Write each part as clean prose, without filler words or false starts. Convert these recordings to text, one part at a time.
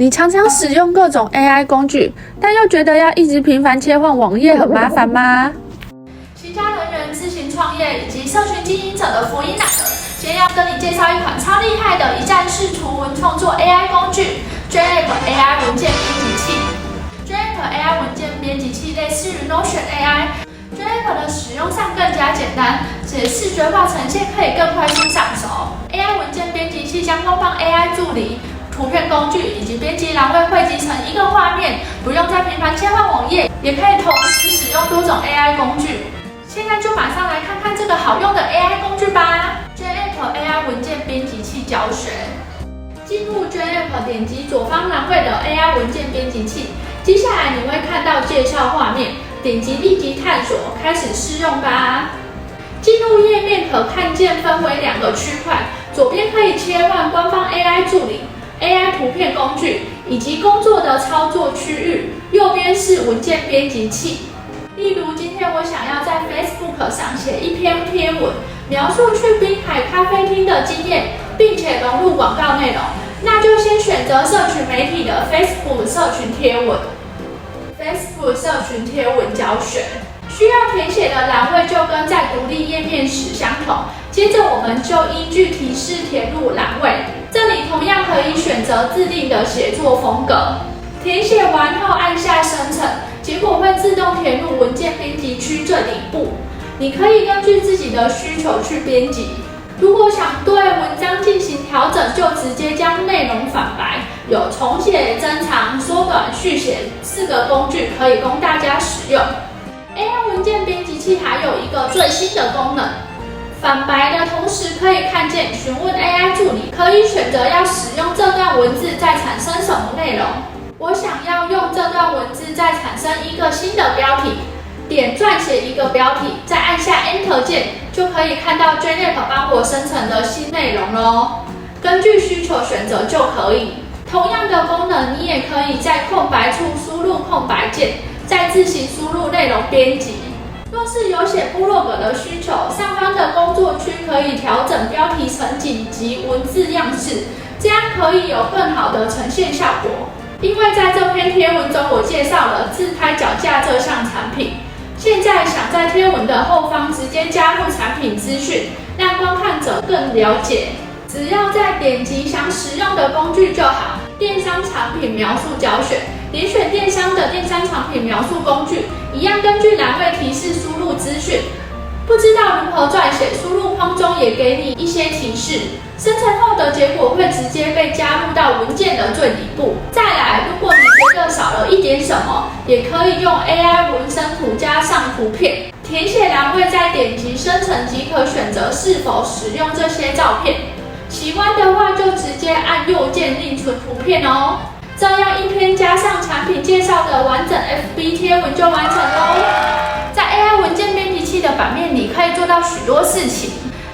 你常常使用各种 AI 工具，但又觉得要一直频繁切换网页很麻烦吗？行家人员、自行创业以及社群经营者的福音来了。今天要跟你介绍一款超厉害的一站式图文创作 AI 工具 ，JApp AI 文件编辑器。JApp AI 文件编辑器类似于 Notion AI。JApp 的使用上更加简单，且视觉化呈现可以更快速上手。AI 文件编辑器将官方 AI 助理、图片工具以及编辑栏位汇集成一个画面，不用再频繁切换网页，也可以同时使用多种 AI 工具。现在就马上来看看这个好用的 AI 工具吧。JApp AI 文件编辑器教学。进入 JApp， 点击左方栏位的 AI 文件编辑器，接下来你会看到介绍画面，点击立即探索，开始试用吧。进入页面可看见分为2个区块，左边可以切换官方 AI 助理、AI 图片工具以及工作的操作区域，右边是文件编辑器。例如，今天我想要在 Facebook 上写一篇贴文，描述去滨海咖啡厅的经验，并且融入广告内容，那就先选择社群媒体的 Facebook 社群贴文。Facebook 社群贴文教学。需要填写的栏位就跟在独立页面时相同，接着我们就依据提示填入栏位，这里同样可以选择自定的写作风格。填写完后按下生成，结果会自动填入文件编辑区最底部。你可以根据自己的需求去编辑。如果想对文章进行调整，就直接将内容反白，有重写、增长、缩短、续写4个工具可以供大家使用。AI 文件编辑器还有一个最新的功能，反白的同时可以看见询问 AI 助理，可以选择要使用这段文字再产生什么内容。我想要用这段文字再产生一个新的标题，点撰写一个标题，再按下 Enter 键，就可以看到 JApp 帮我生成的新内容咯。根据需求选择就可以。同样的功能，你也可以在空白处输入空白键，再自行输入内容编辑。若是有写部落格的需求，上方的工作区可以调整标题层级及文字样式，这样可以有更好的呈现效果。因为在这篇贴文中，我介绍了自拍脚架这项产品，现在想在贴文的后方直接加入产品资讯，让观看者更了解。只要再点击想使用的工具就好。电商产品描述教学，点选电商的电商产品描述工具，一样根据栏位提示输入资讯。不知道如何撰写，输入框中也给你一些提示。生成后的结果会直接被加入到文件的最底部。再来，如果你觉得少了一点什么，也可以用 AI 文生图加上图片。填写栏位再点击生成即可选择是否使用这些照片。喜欢的话就直接按右键另存图片哦，这样一篇加上产品介绍的完整 FB 贴文就完成喽。在 AI 文件编辑器的版面里可以做到许多事情，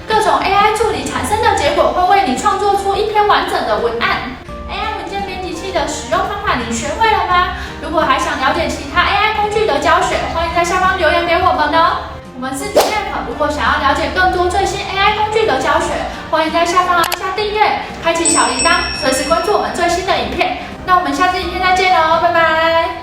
各种 AI 助理产生的结果会为你创作出一篇完整的文案。AI 文件编辑器的使用方法你学会了吗？如果还想了解其他 AI 工具的教学，欢迎在下方留言给我们哦。我们是 JApp， 如果想要了解更多最新 AI 工具的教学，欢迎在下方按下订阅，开启小铃铛，随时关注我们最新的影片。那我们下次影片再见喽，拜拜。